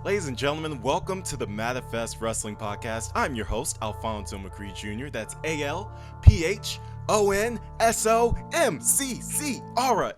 Ladies and gentlemen, welcome to the Manifest Wrestling Podcast. I'm your host, Alfonso McCree Jr. That's ALPHONSOMCCRE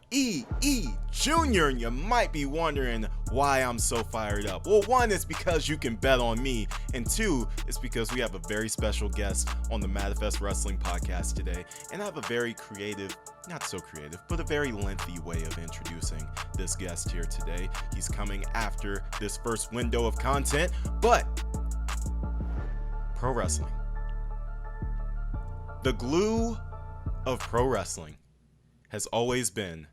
Jr. And you might be wondering why I'm so fired up. Well, one, is because you can bet on me. And two, it's because we have a very special guest on the Manifest Wrestling Podcast today. And I have a very creative, not so creative, but a very lengthy way of introducing this guest here today. He's coming after this first window of content, but pro wrestling. The glue of pro wrestling has always been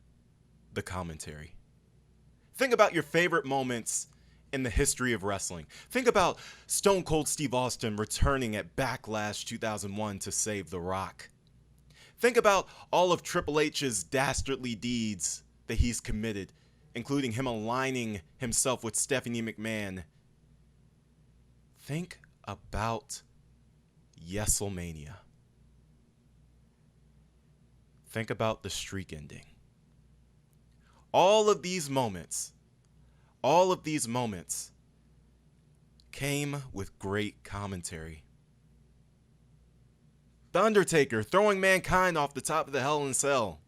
the commentary. Think about your favorite moments in the history of wrestling. Think about Stone Cold Steve Austin returning at Backlash 2001 to save The Rock. Think about all of Triple H's dastardly deeds that he's committed, including him aligning himself with Stephanie McMahon. Think about Yeselmania. Think about the streak ending. All of these moments came with great commentary. The Undertaker throwing Mankind off the top of the Hell in a Cell.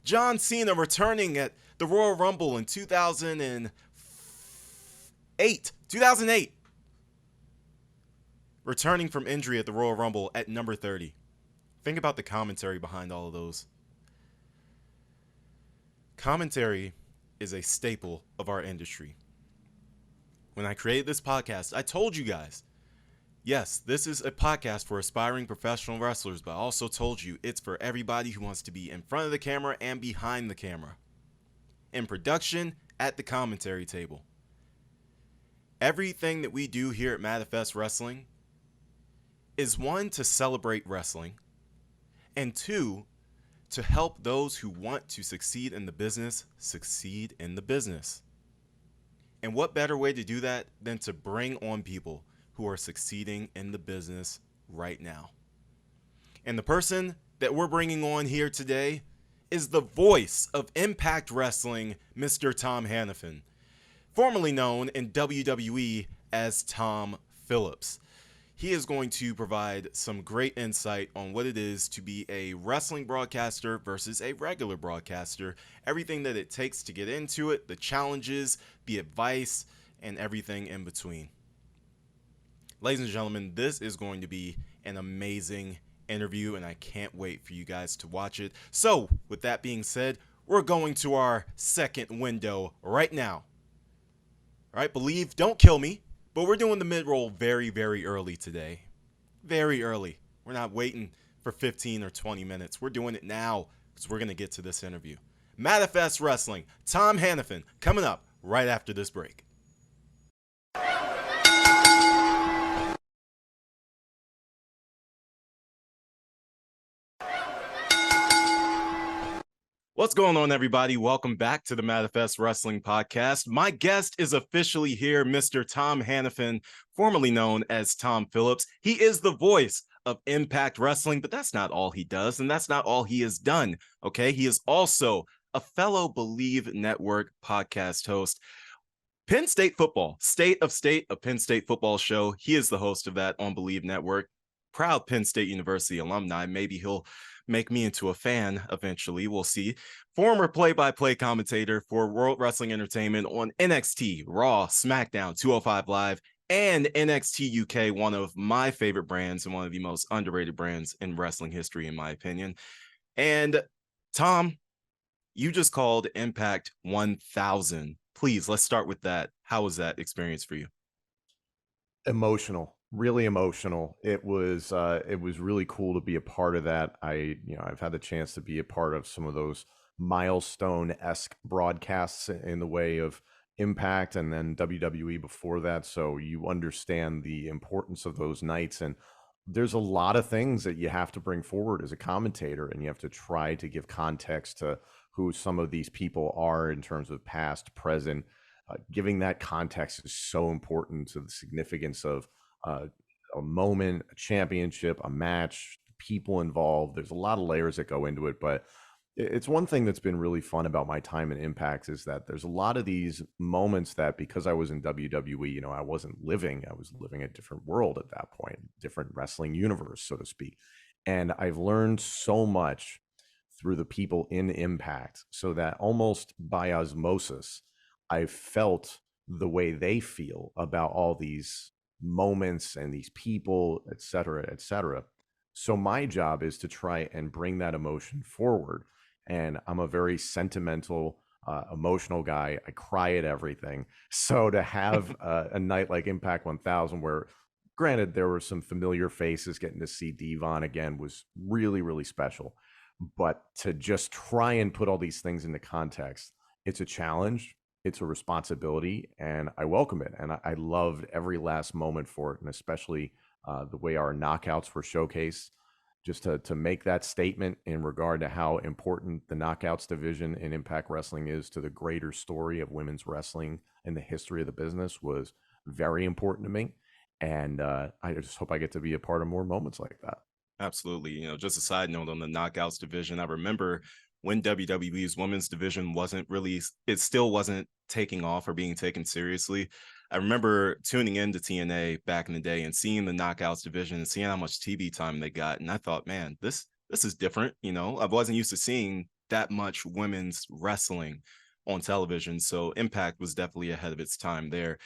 John Cena returning at the Royal Rumble in 2008. Returning from injury at the Royal Rumble at number 30. Think about the commentary behind all of those. Commentary is a staple of our industry. When I created this podcast, I told you guys, yes, this is a podcast for aspiring professional wrestlers, but I also told you it's for everybody who wants to be in front of the camera and behind the camera. In production, at the commentary table. Everything that we do here at Manifest Wrestling is, one, to celebrate wrestling, and two, to help those who want to succeed in the business succeed in the business. And what better way to do that than to bring on people who are succeeding in the business right now. And the person that we're bringing on here today is the voice of Impact Wrestling, Mr. Tom Hannifan, formerly known in WWE as Tom Phillips. He is going to provide some great insight on what it is to be a wrestling broadcaster versus a regular broadcaster, everything that it takes to get into it, the challenges, the advice, and everything in between. Ladies and gentlemen, this is going to be an amazing interview, and I can't wait for you guys to watch it. So, with that being said, we're going to our second window right now. All right, Believe, don't kill me, but we're doing the mid-roll very, very early today. Very early. We're not waiting for 15 or 20 minutes. We're doing it now because we're going to get to this interview. Manifest Wrestling, Tom Hannifan, coming up right after this break. What's going on, everybody? Welcome back to the Manifest Wrestling Podcast. My guest is officially here, Mr. Tom Hannifan, formerly known as Tom Phillips. He is the voice of Impact Wrestling, but that's not all he does, and that's not all he has done, okay? He is also a fellow Believe Network podcast host. Penn State Football, State, a Penn State football show. He is the host of that on Believe Network. Proud Penn State University alumni. Maybe he'll make me into a fan eventually. We'll see. Former play-by-play commentator for World Wrestling Entertainment on NXT, Raw, SmackDown, 205 Live, and NXT UK, one of my favorite brands and one of the most underrated brands in wrestling history, in my opinion. And Tom, you just called Impact 1000. Please, let's start with that. How was that experience for you? Emotional, really emotional. It was really cool to be a part of that. I've had the chance to be a part of some of those milestone-esque broadcasts in the way of Impact and then WWE before that. So you understand the importance of those nights. And there's a lot of things that you have to bring forward as a commentator, and you have to try to give context to who some of these people are in terms of past, present. Giving that context is so important to the significance of a moment, a championship, a match, people involved. There's a lot of layers that go into it, but It's one thing that's been really fun about my time in Impact is that there's a lot of these moments that because I was in WWE, I wasn't living, I was living a different world at that point, different wrestling universe, so to speak. And I've learned so much through the people in Impact so that almost by osmosis, I've felt the way they feel about all these moments and these people, et cetera, et cetera. So my job is to try and bring that emotion forward, and I'm a very sentimental, emotional guy. I cry at everything. So to have a night like Impact 1000, where granted there were some familiar faces, getting to see Devon again was really, really special. But to just try and put all these things into context, it's a challenge. It's a responsibility, and I welcome it. And I loved every last moment for it, and especially the way our knockouts were showcased, just to make that statement in regard to how important the knockouts division in Impact Wrestling is to the greater story of women's wrestling and the history of the business was very important to me. And I just hope I get to be a part of more moments like that. Absolutely. Just a side note on the knockouts division, I remember when WWE's women's division wasn't really, it still wasn't taking off or being taken seriously. I remember tuning into TNA back in the day and seeing the knockouts division and seeing how much TV time they got. And I thought, man, this is different. I wasn't used to seeing that much women's wrestling on television. So Impact was definitely ahead of its time there.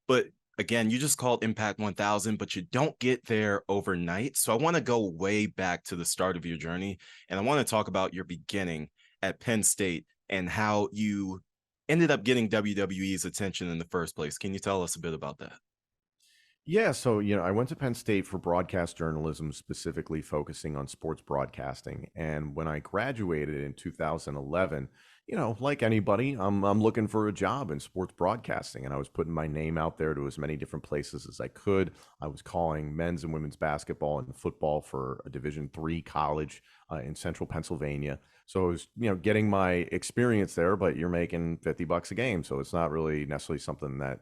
But again, you just called Impact 1000, but you don't get there overnight. So I want to go way back to the start of your journey. And I want to talk about your beginning at Penn State and how you ended up getting WWE's attention in the first place. Can you tell us a bit about that? Yeah, so I went to Penn State for broadcast journalism, specifically focusing on sports broadcasting. And when I graduated in 2011, like anybody, I'm looking for a job in sports broadcasting, and I was putting my name out there to as many different places as I could. I was calling men's and women's basketball and football for a Division III college in Central Pennsylvania. So I was, getting my experience there, but you're making $50 a game, so it's not really necessarily something that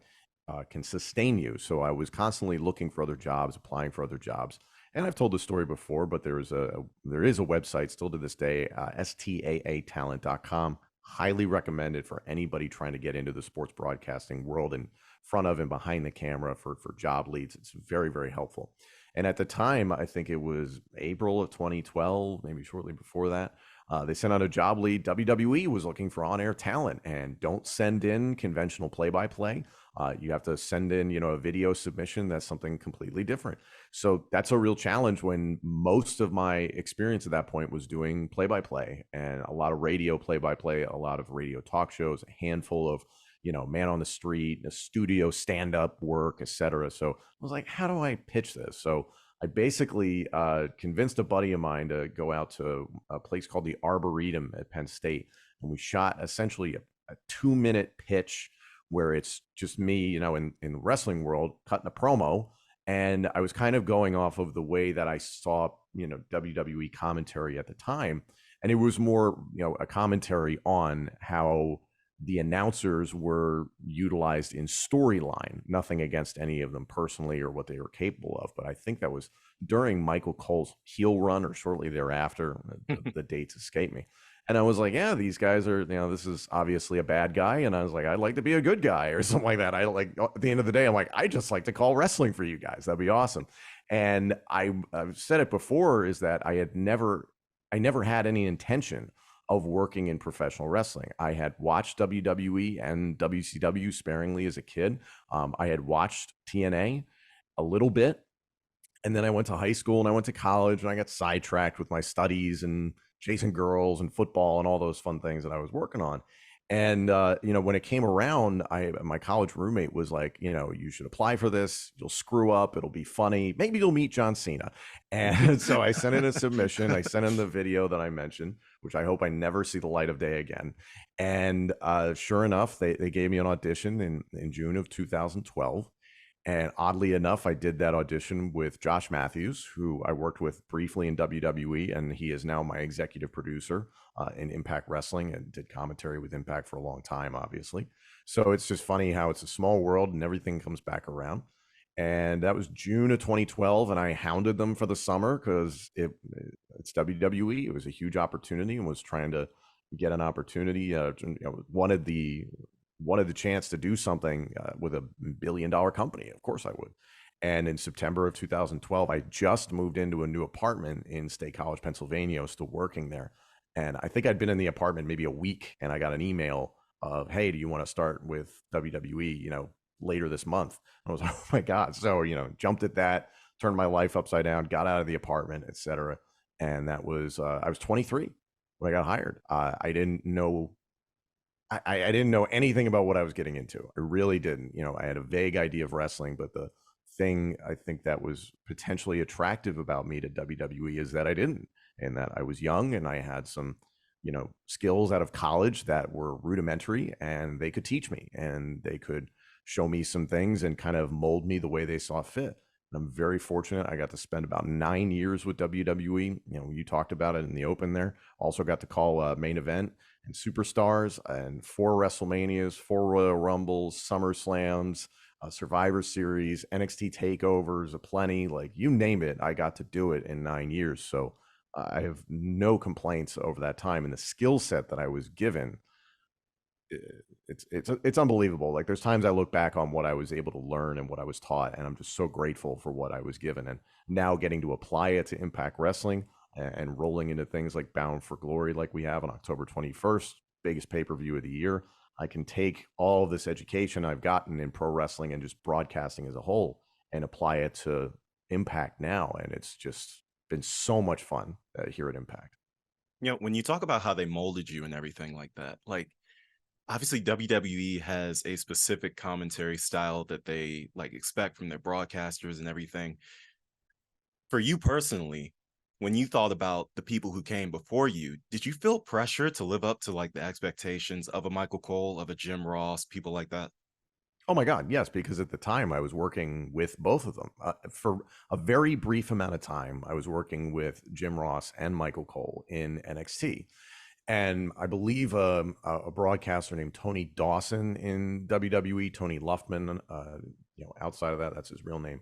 can sustain you. So I was constantly looking for other jobs, applying for other jobs. And I've told this story before, but there is a website still to this day, staatalent.com. Highly recommended for anybody trying to get into the sports broadcasting world in front of and behind the camera for job leads. It's very, very helpful. And at the time, I think it was April of 2012, maybe shortly before that, they sent out a job lead. WWE was looking for on-air talent, and don't send in conventional play-by-play. You have to send in, a video submission. That's something completely different. So that's a real challenge when most of my experience at that point was doing play-by-play and a lot of radio play-by-play, a lot of radio talk shows, a handful of, man on the street, a studio stand-up work, etc. So I was like, how do I pitch this? So I basically convinced a buddy of mine to go out to a place called the Arboretum at Penn State. And we shot essentially a 2-minute pitch where it's just me, in the wrestling world, cutting a promo. And I was kind of going off of the way that I saw, WWE commentary at the time. And it was more, a commentary on how the announcers were utilized in storyline. Nothing against any of them personally or what they were capable of, but I think that was during Michael Cole's heel run or shortly thereafter. The dates escape me. And I was like, yeah, these guys are, this is obviously a bad guy. And I was like, I'd like to be a good guy or something like that. I like, at the end of the day, I'm like, I just like to call wrestling for you guys. That'd be awesome. And I've said it before, is that I never had any intention of working in professional wrestling. I had watched WWE and WCW sparingly as a kid. I had watched TNA a little bit, and then I went to high school and I went to college and I got sidetracked with my studies and chasing girls and football and all those fun things that I was working on. And when it came around, my college roommate was like, you should apply for this. You'll screw up. It'll be funny. Maybe you'll meet John Cena. And so I sent in a submission. I sent in the video that I mentioned, which I hope I never see the light of day again. And sure enough, they gave me an audition in June of 2012. And oddly enough, I did that audition with Josh Matthews, who I worked with briefly in WWE, and he is now my executive producer in Impact Wrestling and did commentary with Impact for a long time, obviously. So it's just funny how it's a small world and everything comes back around. And that was June of 2012, and I hounded them for the summer because it's WWE. It was a huge opportunity and was trying to get an opportunity, wanted the chance to do something with a $1 billion company. Of course I would. And in September of 2012, I just moved into a new apartment in State College, Pennsylvania. I was still working there. And I think I'd been in the apartment maybe a week, and I got an email of, hey, do you want to start with WWE, later this month? And I was like, oh my God. So, jumped at that, turned my life upside down, got out of the apartment, etc. And that was, I was 23 when I got hired. I didn't know I didn't know anything about what I was getting into. I really didn't. I had a vague idea of wrestling, but the thing I think that was potentially attractive about me to WWE is that I didn't, and that I was young and I had some, skills out of college that were rudimentary, and they could teach me and they could show me some things and kind of mold me the way they saw fit. And I'm very fortunate. I got to spend about 9 years with WWE. You talked about it in the open there. Also got to call main event and superstars and 4 WrestleManias, 4 Royal Rumbles, SummerSlams, Survivor Series, NXT takeovers, aplenty, like you name it. I got to do it in 9 years. So I have no complaints over that time. And the skill set that I was given, it's unbelievable. Like there's times I look back on what I was able to learn and what I was taught, and I'm just so grateful for what I was given. And now getting to apply it to Impact Wrestling and rolling into things like Bound for Glory, like we have on October 21st, biggest pay-per-view of the year. I can take all of this education I've gotten in pro wrestling and just broadcasting as a whole and apply it to Impact now. And it's just been so much fun here at Impact. When you talk about how they molded you and everything like that, like obviously WWE has a specific commentary style that they like expect from their broadcasters and everything. For you personally, when you thought about the people who came before you, did you feel pressure to live up to like the expectations of a Michael Cole, of a Jim Ross, people like that? Oh my God, yes, because at the time I was working with both of them. For a very brief amount of time, I was working with Jim Ross and Michael Cole in NXT. And I believe a broadcaster named Tony Dawson in WWE, Tony Luffman, outside of that, that's his real name.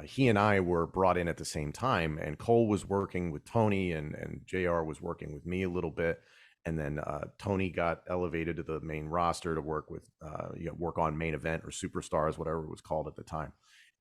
He and I were brought in at the same time, and Cole was working with Tony, and JR was working with me a little bit. And then Tony got elevated to the main roster to work with, work on main event or superstars, whatever it was called at the time.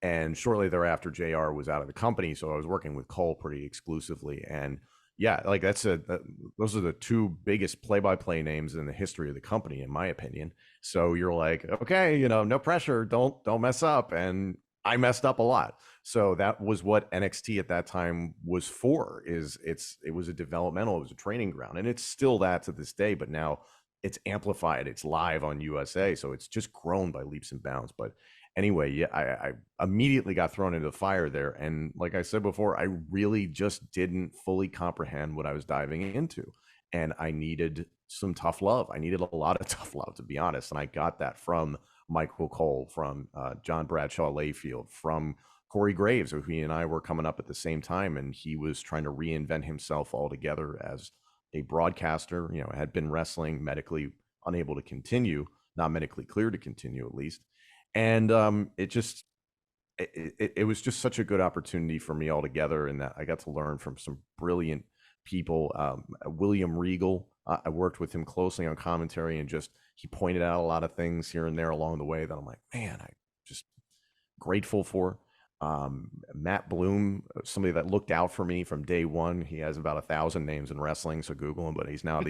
And shortly thereafter, JR was out of the company, so I was working with Cole pretty exclusively. And yeah, like those are the 2 biggest play-by-play names in the history of the company, in my opinion. So you're like, okay, no pressure, don't mess up. And I messed up a lot. So that was what NXT at that time was for. It was a developmental, it was a training ground, and it's still that to this day. But now it's amplified, it's live on USA, so it's just grown by leaps and bounds. But anyway, yeah, I immediately got thrown into the fire there, and like I said before, I really just didn't fully comprehend what I was diving into, and I needed some tough love. I needed a lot of tough love, to be honest, and I got that from Michael Cole, from John Bradshaw Layfield, from Corey Graves, who he and I were coming up at the same time, and he was trying to reinvent himself altogether as a broadcaster. Had been wrestling, medically unable to continue, not medically clear to continue at least, and it was just such a good opportunity for me altogether, and that I got to learn from some brilliant people. William Regal, I worked with him closely on commentary, and just he pointed out a lot of things here and there along the way that I'm like, man, I just grateful for. Matt Bloom, somebody that looked out for me from day one. He has about 1,000 names in wrestling, so Google him. But he's now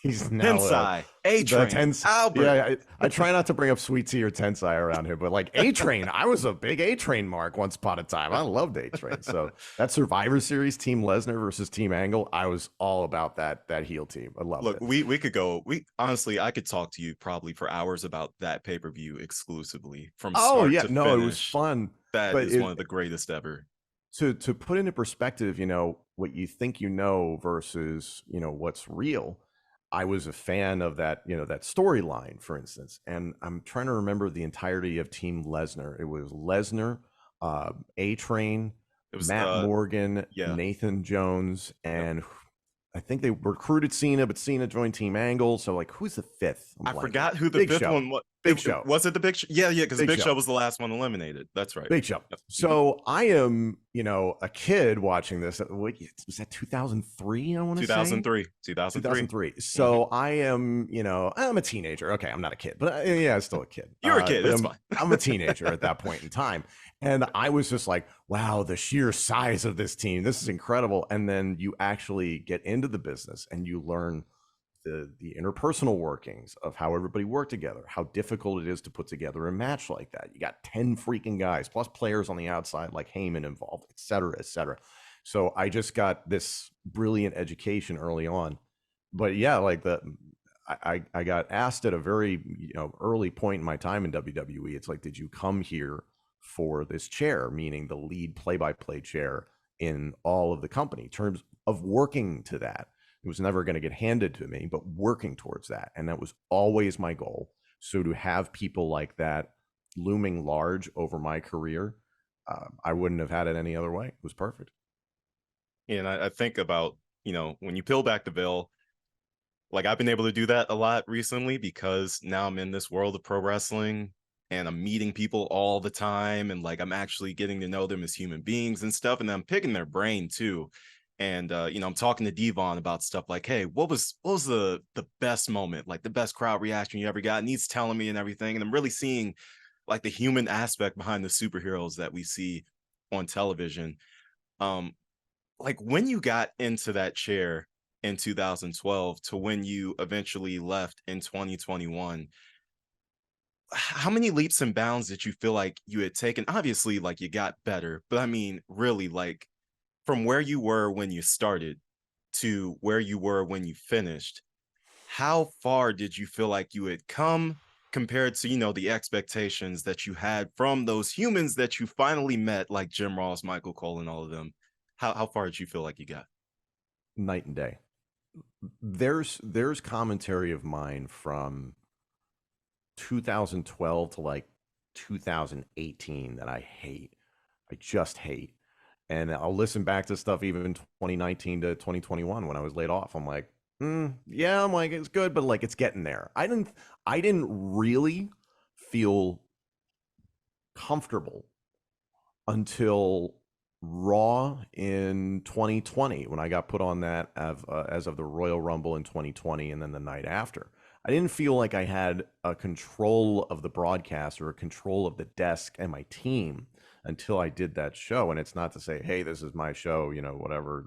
he's now Tensai, the A-Train, tens. Albert. Yeah, I try not to bring up Sweet Tea or Tensai around here, but like A-Train, I was a big A-Train mark once upon a time. I loved A-Train. So that Survivor Series, Team Lesnar versus Team Angle, I was all about that heel team. I loved Look, it. we could go. We honestly, I could talk to you probably for hours about that pay-per-view exclusively from Oh start yeah, to no, it was finish. fun, That but is one of the greatest ever. to put into perspective, what you think versus what's real. I was a fan of that, that storyline, for instance, and I'm trying to remember the entirety of Team Lesnar. It was Lesnar, A Train, It was Matt Morgan, yeah. Nathan Jones, Yep. and I think they recruited Cena, but Cena joined Team Angle. So like, who's the fifth? I'm I blanking. forgot who the Big fifth Show. one was. Big Show. Was it the Big Show? Yeah, yeah, because Big Big Show Show. was the last one eliminated. That's right. Big Show. Yep. Mhm. So I am, a kid watching this. Was that 2003? I want to say 2003. 2003. 2003. Hmm. So I am, I'm a teenager. Okay, I'm not a kid, but yeah, I'm still a kid. You're a kid. But It's I'm fine. I'm a teenager at that point in time, and I was just like, wow, the sheer size of this team. This is incredible. And then you actually get into the business and you learn the interpersonal workings of how everybody worked together, how difficult it is to put together a match like that. You got 10 freaking guys plus players on the outside like Heyman involved, et cetera, et cetera. So I just got this brilliant education early on. But yeah, like I got asked at a very early point in my time in WWE. It's like, did you come here for this chair, meaning the lead play-by-play chair in all of the company, in terms of working to that? It was never going to get handed to me, but working towards that. And that was always my goal. So to have people like that looming large over my career, I wouldn't have had it any other way. It was perfect. And I think about, when you peel back the veil, like I've been able to do that a lot recently because now I'm in this world of pro wrestling and I'm meeting people all the time and like I'm actually getting to know them as human beings and stuff, and I'm picking their brain too. And I'm talking to Devon about stuff like, hey, what was the best moment, like the best crowd reaction you ever got? And he's telling me and everything. And I'm really seeing like the human aspect behind the superheroes that we see on television. Um, like when you got into that chair in 2012 to when you eventually left in 2021, how many leaps and bounds did you feel like you had taken? Obviously, like you got better, but I mean, really, like from where you were when you started to where you were when you finished, how far did you feel like you had come compared to, the expectations that you had from those humans that you finally met, like Jim Ross, Michael Cole, and all of them? How far did you feel like you got? Night and day. There's commentary of mine from 2012 to like 2018 that I hate. I just hate. And I'll listen back to stuff even in 2019 to 2021 when I was laid off. I'm like, yeah, I'm like, it's good, but like it's getting there. I didn't really feel comfortable until Raw in 2020 when I got put on that as of the Royal Rumble in 2020 and then the night after. I didn't feel like I had a control of the broadcast or a control of the desk and my team until I did that show. And it's not to say, hey, this is my show, whatever.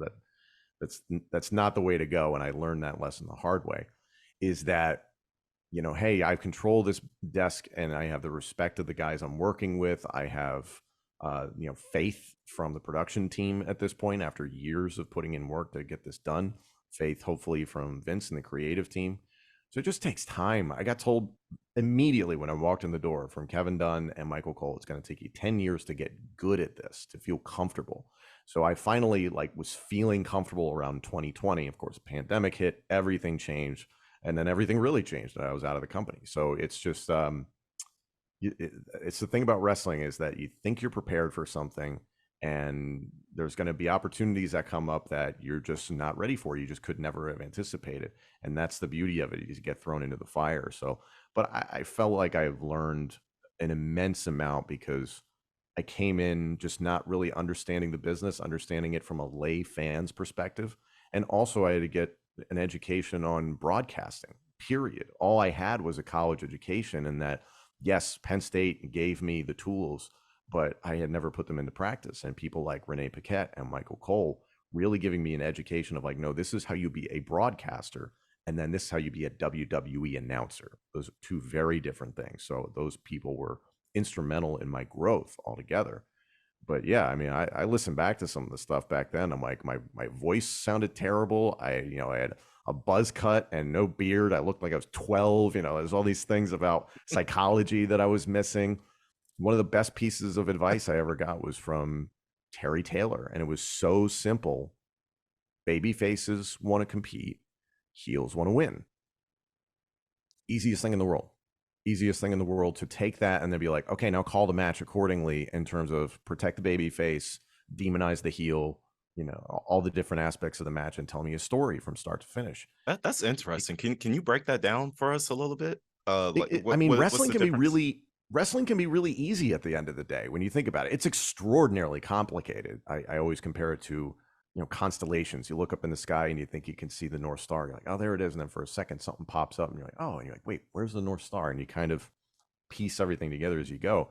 That's not the way to go. And I learned that lesson the hard way. Is that hey, I control this desk and I have the respect of the guys I'm working with. I have, faith from the production team at this point after years of putting in work to get this done. Faith, hopefully, from Vince and the creative team. So it just takes time. I got told immediately when I walked in the door from Kevin Dunn and Michael Cole, it's going to take you 10 years to get good at this, to feel comfortable. So I finally was feeling comfortable around 2020. Of course, pandemic hit, everything changed, and then everything really changed. And I was out of the company. So it's just it's the thing about wrestling is that you think you're prepared for something, and there's going to be opportunities that come up that you're just not ready for. You just could never have anticipated, and that's the beauty of it. You get thrown into the fire. So, but I felt like I've learned an immense amount because I came in just not really understanding the business, understanding it from a lay fan's perspective, and also I had to get an education on broadcasting. Period. All I had was a college education, and that yes, Penn State gave me the tools, but I had never put them into practice. And people like Renee Paquette and Michael Cole really giving me an education of like, no, this is how you be a broadcaster. And then this is how you be a WWE announcer. Those are two very different things. So those people were instrumental in my growth altogether. But yeah, I mean, I listen back to some of the stuff back then. I'm like, my voice sounded terrible. I had a buzz cut and no beard. I looked like I was 12. There's all these things about psychology that I was missing. One of the best pieces of advice I ever got was from Terry Taylor, and it was so simple. Baby faces want to compete, heels want to win. Easiest thing in the world. Easiest thing in the world to take that and then be like, okay, now call the match accordingly in terms of protect the baby face, demonize the heel, all the different aspects of the match and tell me a story from start to finish. That's interesting. Can you break that down for us a little bit? Like I mean, what's the difference? wrestling can be really easy at the end of the day when you think about it. It's extraordinarily complicated. I always compare it to, constellations. You look up in the sky and you think you can see the North Star. You're like, oh, there it is. And then for a second, something pops up and you're like, oh, and you're like, wait, where's the North Star? And you kind of piece everything together as you go.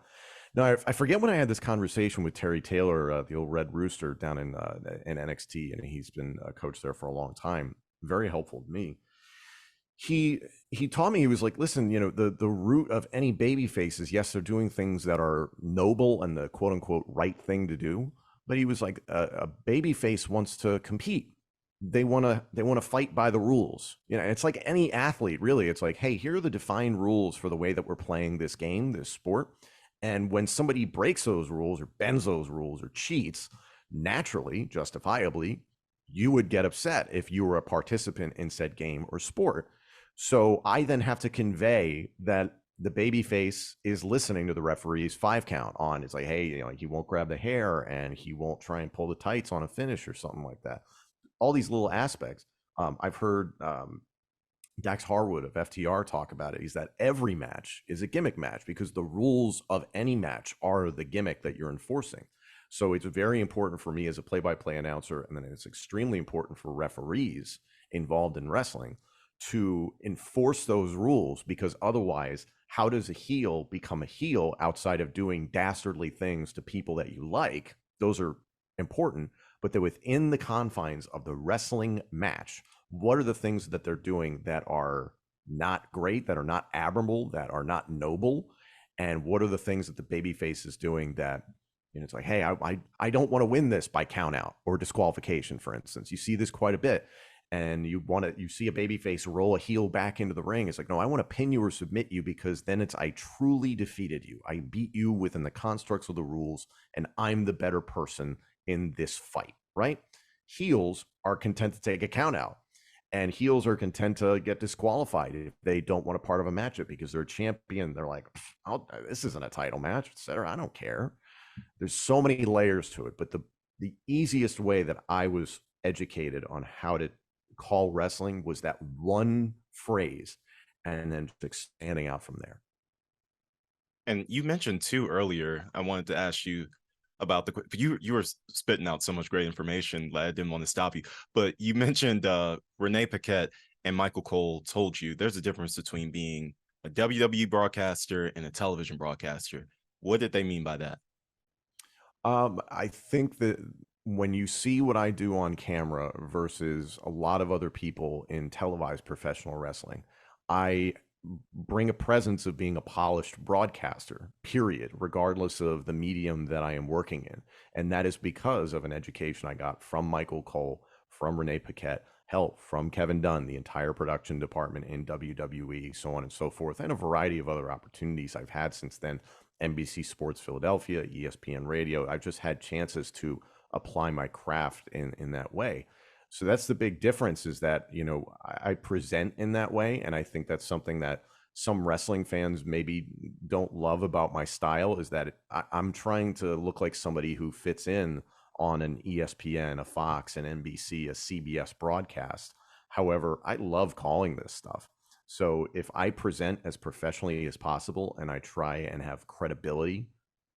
Now, I forget when I had this conversation with Terry Taylor, the old Red Rooster down in NXT, and he's been a coach there for a long time. Very helpful to me. He taught me, he was like, listen, the root of any baby face is, yes, they're doing things that are noble and the quote unquote right thing to do, but he was like, a baby face wants to compete. They want to fight by the rules. It's like any athlete, really. It's like, hey, here are the defined rules for the way that we're playing this game, this sport. And when somebody breaks those rules or bends those rules or cheats, naturally, justifiably, you would get upset if you were a participant in said game or sport. So I then have to convey that the baby face is listening to the referee's 5 count on. It's like, hey, he won't grab the hair and he won't try and pull the tights on a finish or something like that. All these little aspects. I've heard Dax Harwood of FTR talk about it. Is that every match is a gimmick match because the rules of any match are the gimmick that you're enforcing. So it's very important for me as a play-by-play announcer, and then it's extremely important for referees involved in wrestling to enforce those rules, because otherwise, how does a heel become a heel outside of doing dastardly things to people that you like? Those are important, but they're within the confines of the wrestling match. What are the things that they're doing that are not great, that are not admirable, that are not noble? And what are the things that the babyface is doing that, it's like, hey, I don't want to win this by count out or disqualification, for instance. You see this quite a bit. And you see a babyface roll a heel back into the ring. It's like, no, I want to pin you or submit you, because then it's, I truly defeated you. I beat you within the constructs of the rules, and I'm the better person in this fight, right? Heels are content to take a count out, and heels are content to get disqualified if they don't want a part of a matchup because they're a champion. They're like, this isn't a title match, etc. I don't care. There's so many layers to it, but the easiest way that I was educated on how to call wrestling was that one phrase, and then just expanding out from there. And you mentioned too earlier, I wanted to ask you about you were spitting out so much great information that I didn't want to stop you. But you mentioned Renee Paquette and Michael Cole told you there's a difference between being a WWE broadcaster and a television broadcaster. What did they mean by that? I think that when you see what I do on camera versus a lot of other people in televised professional wrestling, I bring a presence of being a polished broadcaster, period, regardless of the medium that I am working in. And that is because of an education I got from Michael Cole, from Renee Paquette, help from Kevin Dunn, the entire production department in WWE, so on and so forth, and a variety of other opportunities I've had since then. NBC Sports Philadelphia, ESPN Radio. I've just had chances to apply my craft in that way. So that's the big difference, is that, I present in that way. And I think that's something that some wrestling fans maybe don't love about my style, is that I'm trying to look like somebody who fits in on an ESPN, a Fox, an NBC, a CBS broadcast. However, I love calling this stuff. So if I present as professionally as possible and I try and have credibility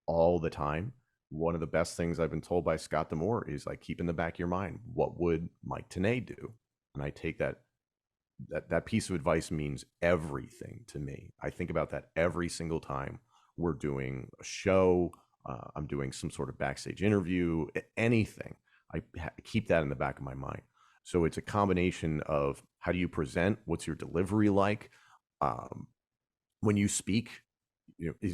all the time, one of the best things I've been told by Scott D'Amore is, like, keep in the back of your mind, what would Mike Tenay do? And I take that piece of advice means everything to me. I think about that every single time we're doing a show, I'm doing some sort of backstage interview, anything. I keep that in the back of my mind. So it's a combination of how do you present, what's your delivery like, when you speak,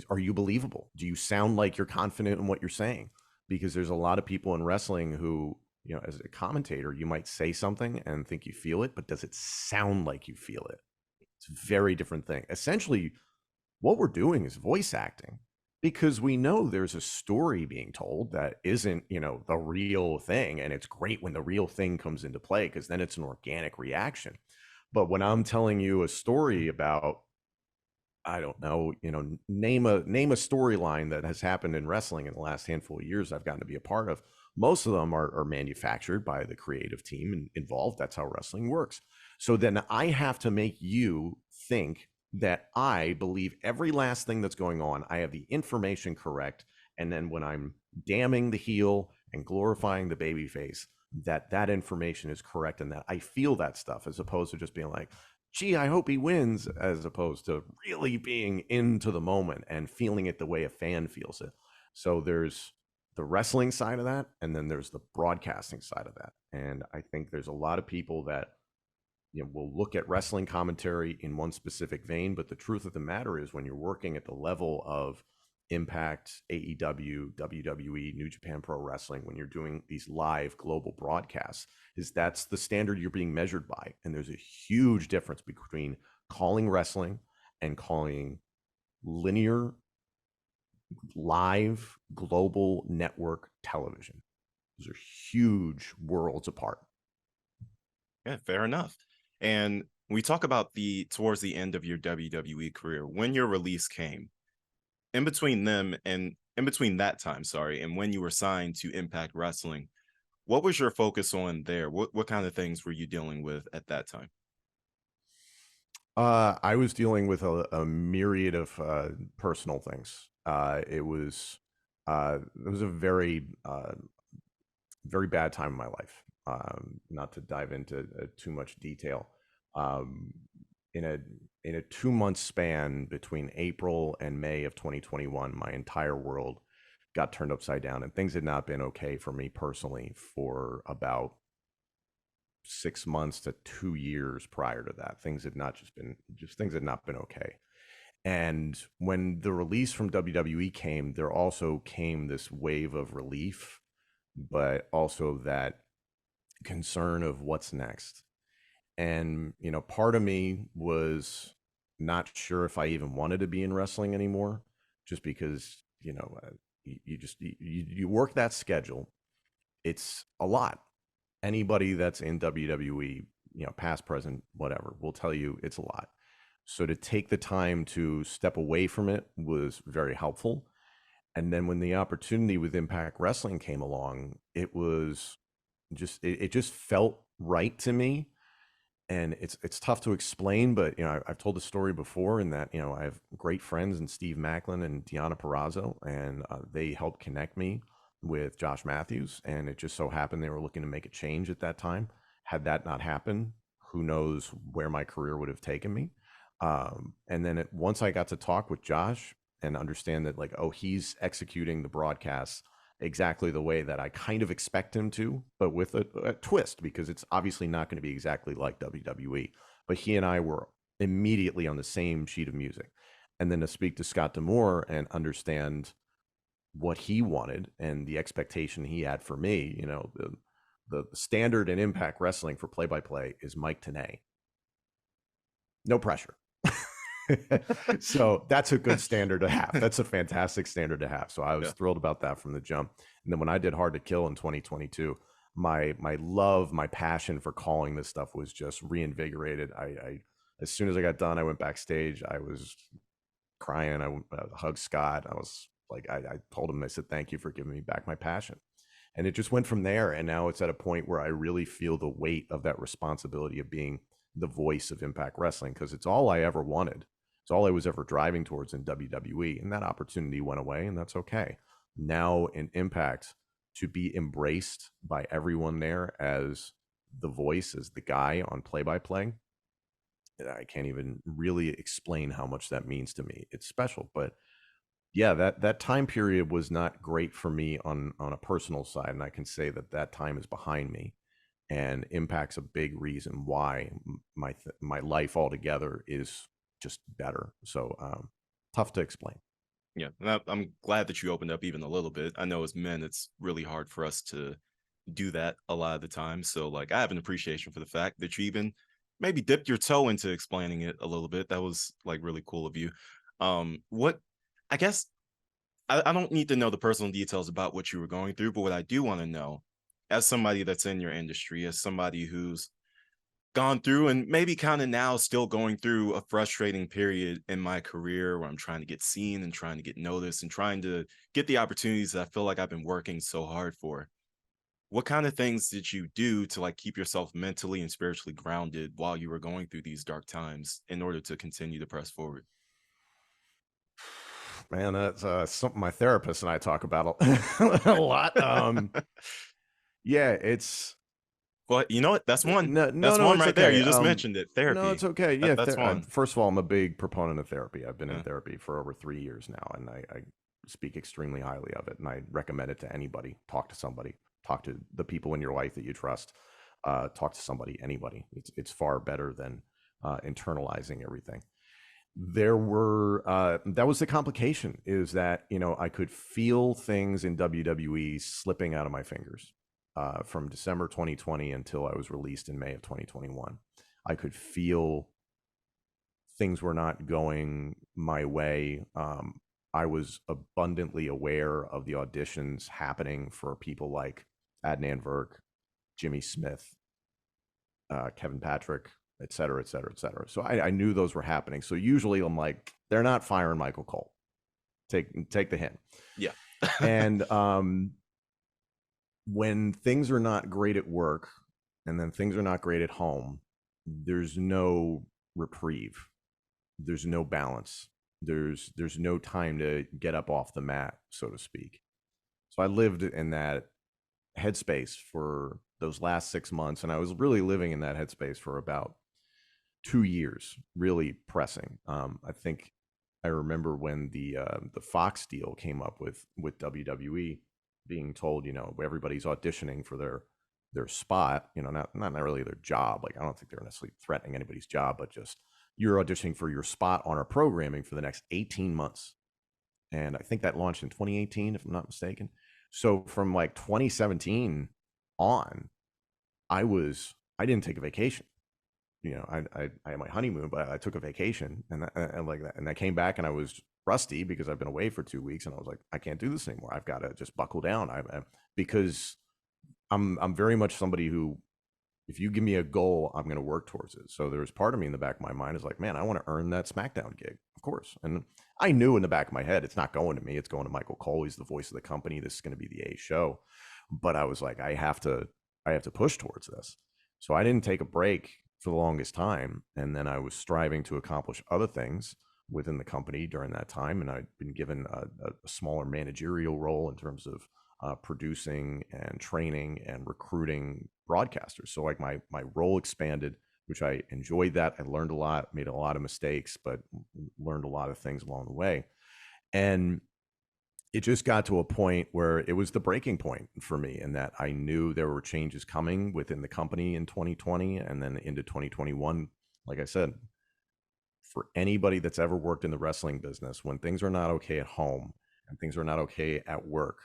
are you believable? Do you sound like you're confident in what you're saying? Because there's a lot of people in wrestling who, as a commentator, you might say something and think you feel it, but does it sound like you feel it? It's a very different thing. Essentially, what we're doing is voice acting, because we know there's a story being told that isn't, the real thing. And it's great when the real thing comes into play, because then it's an organic reaction. But when I'm telling you a story about, I don't know, name a storyline that has happened in wrestling in the last handful of years I've gotten to be a part of. Most of them are manufactured by the creative team involved. That's how wrestling works. So then I have to make you think that I believe every last thing that's going on. I have the information correct. And then when I'm damning the heel and glorifying the baby face, that information is correct and that I feel that stuff as opposed to just being like, gee, I hope he wins, as opposed to really being into the moment and feeling it the way a fan feels it. So there's the wrestling side of that, and then there's the broadcasting side of that. And I think there's a lot of people that will look at wrestling commentary in one specific vein, but the truth of the matter is when you're working at the level of Impact, AEW, WWE, New Japan Pro Wrestling, when you're doing these live global broadcasts, is that's the standard you're being measured by. And there's a huge difference between calling wrestling and calling linear, live, global network television. Those are huge worlds apart. Yeah, fair enough. And we talk about the towards the end of your WWE career, when your release came, in between them and in between that time, sorry, and when you were signed to Impact Wrestling, what was your focus on there? What kind of things were you dealing with at that time? I was dealing with a myriad of personal things. It was a very bad time in my life. Not to dive into too much detail. Um, in a 2 month span between April and May of 2021, my entire world got turned upside down, and things had not been okay for me personally for about 6 months to 2 years prior to that. Things had not been okay. And when the release from WWE came, there also came this wave of relief, but also that concern of what's next. And, part of me was not sure if I even wanted to be in wrestling anymore, just because, you work that schedule. It's a lot. Anybody that's in WWE, past, present, whatever, will tell you it's a lot. So to take the time to step away from it was very helpful. And then when the opportunity with Impact Wrestling came along, it just felt right to me. And it's tough to explain, but I've told the story before in that I have great friends in Steve Macklin and Deanna Perrazzo, and they helped connect me with Josh Matthews, and it just so happened they were looking to make a change at that time. Had that not happened, who knows where my career would have taken me. And then once I got to talk with Josh and understand that, like, oh, he's executing the broadcast exactly the way that I kind of expect him to, but with a twist, because it's obviously not going to be exactly like WWE. But he and I were immediately on the same sheet of music. And then to speak to Scott D'Amore and understand what he wanted and the expectation he had for me, the standard in Impact Wrestling for play-by-play is Mike Tenay. No pressure. So that's a good standard to have. That's a fantastic standard to have. So I was Yeah. thrilled about that from the jump. And then when I did Hard to Kill in 2022, my love, my passion for calling this stuff was just reinvigorated. I as soon as I got done, I went backstage. I was crying. I hugged Scott. I was like, I told him, I said, thank you for giving me back my passion. And it just went from there. And now it's at a point where I really feel the weight of that responsibility of being the voice of Impact Wrestling, because it's all I ever wanted. It's all I was ever driving towards in WWE. And that opportunity went away, and that's okay. Now in Impact, to be embraced by everyone there as the voice, as the guy on play by play, I can't even really explain how much that means to me. It's special. But yeah, that time period was not great for me on a personal side, and I can say that time is behind me, and Impact's a big reason why my life altogether is just better. So tough to explain. Yeah, and I'm glad that you opened up even a little bit. I know as men, it's really hard for us to do that a lot of the time. So, like, I have an appreciation for the fact that you even maybe dipped your toe into explaining it a little bit. That was like really cool of you. What I guess I don't need to know the personal details about what you were going through, but what I do want to know, as somebody that's in your industry, as somebody who's gone through and maybe kind of now still going through a frustrating period in my career where I'm trying to get seen and trying to get noticed and trying to get the opportunities that I feel like I've been working so hard for. What kind of things did you do to like keep yourself mentally and spiritually grounded while you were going through these dark times in order to continue to press forward? Man, that's something my therapist and I talk about a lot. Yeah, it's Well, you know what? That's one. no, no, That's no, one it's right there. okay. You just mentioned it. No, it's Therapy. okay. Yeah, That's one. first of all, I'm a big proponent of therapy. I've been in Yeah. therapy for over 3 years now, and I speak extremely highly of it, and I recommend it to anybody. Talk to somebody. Talk to the people in your life that you trust. Talk to somebody, anybody. It's far better than internalizing everything. That was the complication, is that I could feel things in WWE slipping out of my fingers from December 2020 until I was released in May of 2021. I could feel things were not going my way. I was abundantly aware of the auditions happening for people like Adnan Virk, Jimmy Smith, Kevin Patrick, et cetera, et cetera, et cetera. So I knew those were happening. So usually I'm like, they're not firing Michael Cole. Take the hint. Yeah. And when things are not great at work, and then things are not great at home, there's no reprieve. There's no balance. There's no time to get up off the mat, so to speak. So I lived in that headspace for those last 6 months, and I was really living in that headspace for about 2 years, really pressing. I think I remember when the Fox deal came up with WWE, being told, everybody's auditioning for their spot, not really their job. Like, I don't think they're necessarily threatening anybody's job, but just, you're auditioning for your spot on our programming for the next 18 months. And I think that launched in 2018, if I'm not mistaken. So from like 2017 on, I didn't take a vacation. I had my honeymoon, but I took a vacation, and like that, and I came back and I was rusty because I've been away for 2 weeks, and I was like, I can't do this anymore. I've got to just buckle down. Because I'm very much somebody who, if you give me a goal, I'm going to work towards it. So there was part of me in the back of my mind is like, man, I want to earn that SmackDown gig, of course. And I knew in the back of my head, it's not going to me. It's going to Michael Cole. He's the voice of the company. This is going to be the A show. But I was like, I have to push towards this. So I didn't take a break for the longest time. And then I was striving to accomplish other things within the company during that time. And I'd been given a smaller managerial role in terms of producing and training and recruiting broadcasters. So like my role expanded, which I enjoyed. That I learned a lot, made a lot of mistakes, but learned a lot of things along the way. And it just got to a point where it was the breaking point for me, and that I knew there were changes coming within the company in 2020 and then into 2021. Like I said, for anybody that's ever worked in the wrestling business, when things are not okay at home and things are not okay at work,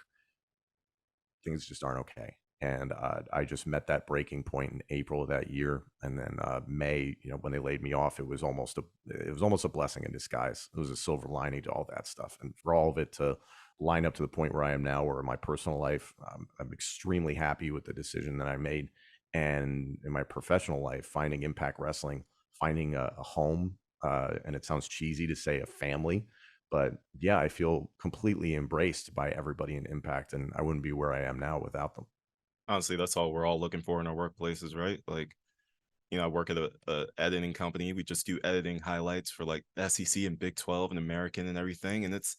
things just aren't okay. And I just met that breaking point in April of that year, and then May, when they laid me off, it was almost a blessing in disguise. It was a silver lining to all that stuff, and for all of it to line up to the point where I am now, where in my personal life, I'm extremely happy with the decision that I made, and in my professional life, finding Impact Wrestling, finding a home, and it sounds cheesy to say a family, but yeah, I feel completely embraced by everybody in Impact, and I wouldn't be where I am now without them. Honestly, that's all we're all looking for in our workplaces, right? Like, I work at a editing company. We just do editing highlights for like SEC and Big 12 and American and everything. And it's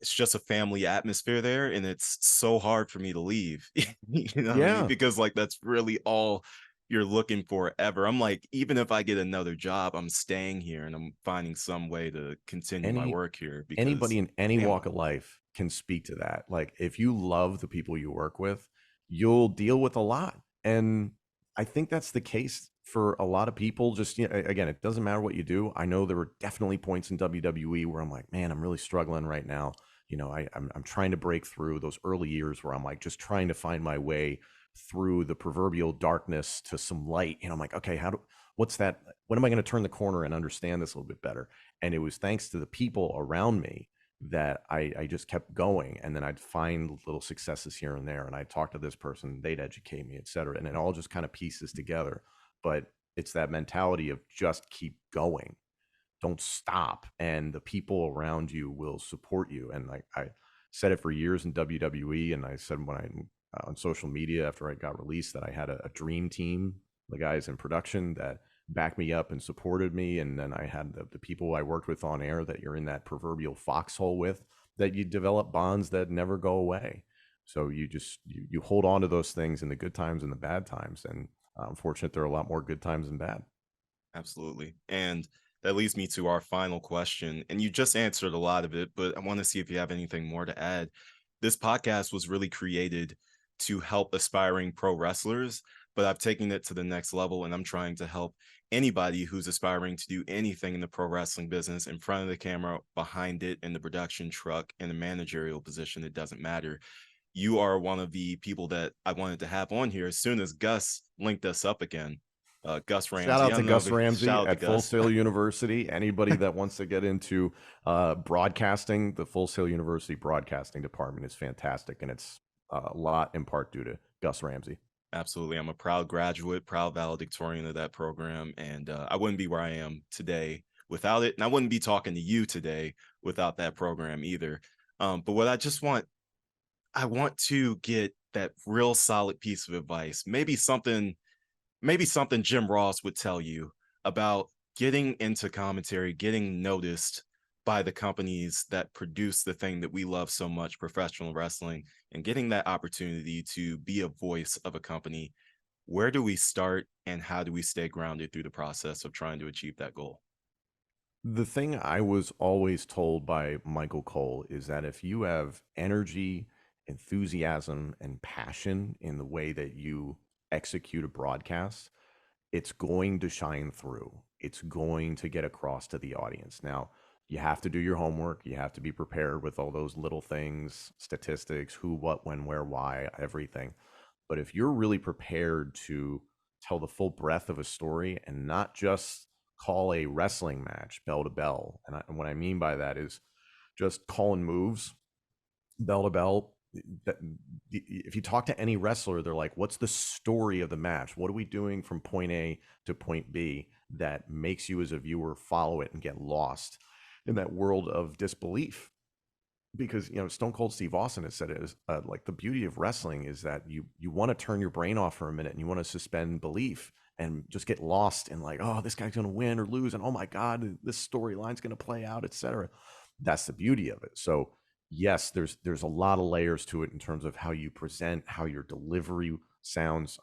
just a family atmosphere there. And it's so hard for me to leave. You know what I mean? Yeah. Because like that's really all you're looking for ever. I'm like, even if I get another job, I'm staying here and I'm finding some way to continue my Any work here because Anybody in any damn. walk of life can speak to that. Like, if you love the people you work with, you'll deal with a lot. And I think that's the case for a lot of people. Just, again, it doesn't matter what you do. I know there were definitely points in WWE where I'm like, man, I'm really struggling right now. I'm trying to break through those early years where I'm like just trying to find my way through the proverbial darkness to some light. I'm like, okay, what's that? When am I going to turn the corner and understand this a little bit better? And it was thanks to the people around me that I just kept going. And then I'd find little successes here and there. And I'd talk to this person, they'd educate me, et cetera. And it all just kind of pieces together. But it's that mentality of just keep going, don't stop. And the people around you will support you. And like I said it for years in WWE. And I said when on social media after I got released that I had a dream team, the guys in production that backed me up and supported me. And then I had the people I worked with on air that you're in that proverbial foxhole with, that you develop bonds that never go away. So you hold on to those things in the good times and the bad times. And I'm fortunate there are a lot more good times than bad. Absolutely. And that leads me to our final question. And you just answered a lot of it, but I want to see if you have anything more to add. This podcast was really created to help aspiring pro wrestlers, but I've taken it to the next level and I'm trying to help anybody who's aspiring to do anything in the pro wrestling business, in front of the camera, behind it, in the production truck, in a managerial position. It doesn't matter. You are one of the people that I wanted to have on here as soon as Gus linked us up again. Gus Shout Ramsey. out I to don't know. Gus Ramsey Shout out to at Full Gus. Sail University. Anybody that wants to get into broadcasting, the Full Sail University broadcasting department is fantastic, and it's a lot in part due to Gus Ramsey. Absolutely. I'm a proud graduate, proud valedictorian of that program. And I wouldn't be where I am today without it. And I wouldn't be talking to you today without that program either. But what I want to get that real solid piece of advice, maybe something Jim Ross would tell you about getting into commentary, getting noticed by the companies that produce the thing that we love so much, professional wrestling, and getting that opportunity to be a voice of a company. Where do we start and how do we stay grounded through the process of trying to achieve that goal? The thing I was always told by Michael Cole is that if you have energy, enthusiasm, and passion in the way that you execute a broadcast, it's going to shine through. It's going to get across to the audience. Now, you have to do your homework. You have to be prepared with all those little things, statistics, who, what, when, where, why, everything. But if you're really prepared to tell the full breadth of a story and not just call a wrestling match bell to bell, and what I mean by that is just calling moves bell to bell. That if you talk to any wrestler, they're like, "What's the story of the match? What are we doing from point A to point B that makes you as a viewer follow it and get lost in that world of disbelief?" Because Stone Cold Steve Austin has said it is like the beauty of wrestling is that you want to turn your brain off for a minute and you want to suspend belief and just get lost in like, oh, this guy's going to win or lose, and oh my god, this storyline's going to play out, etc. That's the beauty of it. So yes, there's a lot of layers to it in terms of how you present, how your delivery sounds.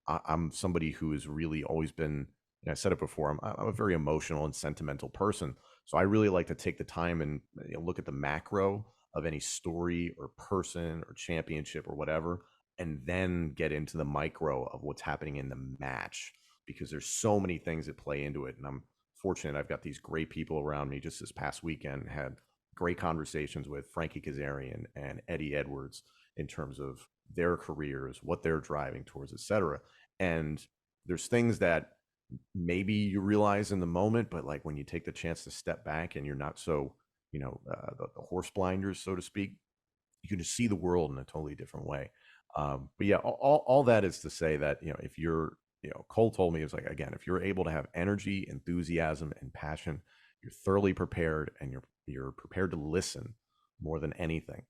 I'm somebody who has really always been, and I said it before, I'm a very emotional and sentimental person. So I really like to take the time and look at the macro of any story or person or championship or whatever, and then get into the micro of what's happening in the match, because there's so many things that play into it. And I'm fortunate I've got these great people around me. Just this past weekend, had great conversations with Frankie Kazarian and Eddie Edwards in terms of their careers, what they're driving towards, etc. And there's things that maybe you realize in the moment, but like when you take the chance to step back and you're not so, the horse blinders, so to speak, you can just see the world in a totally different way. But yeah, all that is to say that, if you're, Cole told me, it was like, again, if you're able to have energy, enthusiasm, and passion, you're thoroughly prepared and you're prepared to listen more than anything,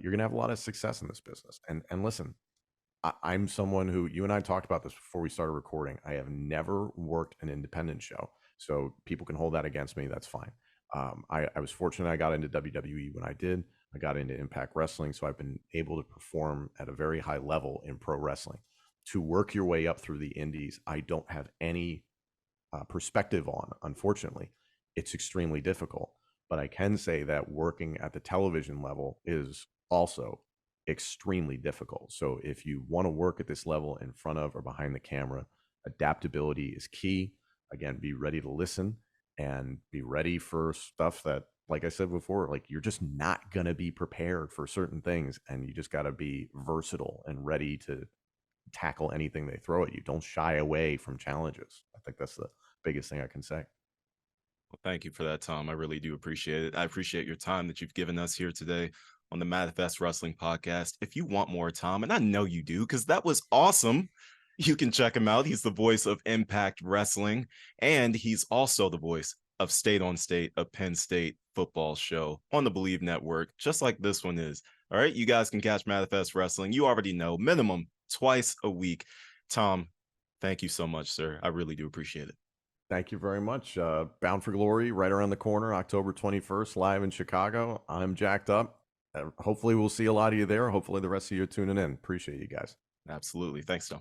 you're going to have a lot of success in this business. And listen, I'm someone who, you and I talked about this before we started recording. I have never worked an independent show, so people can hold that against me. That's fine. I was fortunate I got into WWE when I did. I got into Impact Wrestling, so I've been able to perform at a very high level in pro wrestling. To work your way up through the indies, I don't have any perspective on, unfortunately. It's extremely difficult. But I can say that working at the television level is also extremely difficult. So if you want to work at this level in front of or behind the camera, adaptability is key. Again, be ready to listen and be ready for stuff that, like I said before, like you're just not going to be prepared for certain things. And you just got to be versatile and ready to tackle anything they throw at you. Don't shy away from challenges. I think that's the biggest thing I can say. Well, thank you for that, Tom. I really do appreciate it. I appreciate your time that you've given us here today on the Manifest Wrestling Podcast. If you want more, Tom, and I know you do, because that was awesome, you can check him out. He's the voice of Impact Wrestling, and he's also the voice of State on State, a Penn State football show on the Believe Network, just like this one is. All right, you guys can catch Manifest Wrestling. You already know, minimum twice a week. Tom, thank you so much, sir. I really do appreciate it. Thank you very much. Bound for Glory, right around the corner, October 21st, live in Chicago. I'm jacked up. Hopefully, we'll see a lot of you there. Hopefully, the rest of you are tuning in. Appreciate you guys. Absolutely. Thanks, Tom.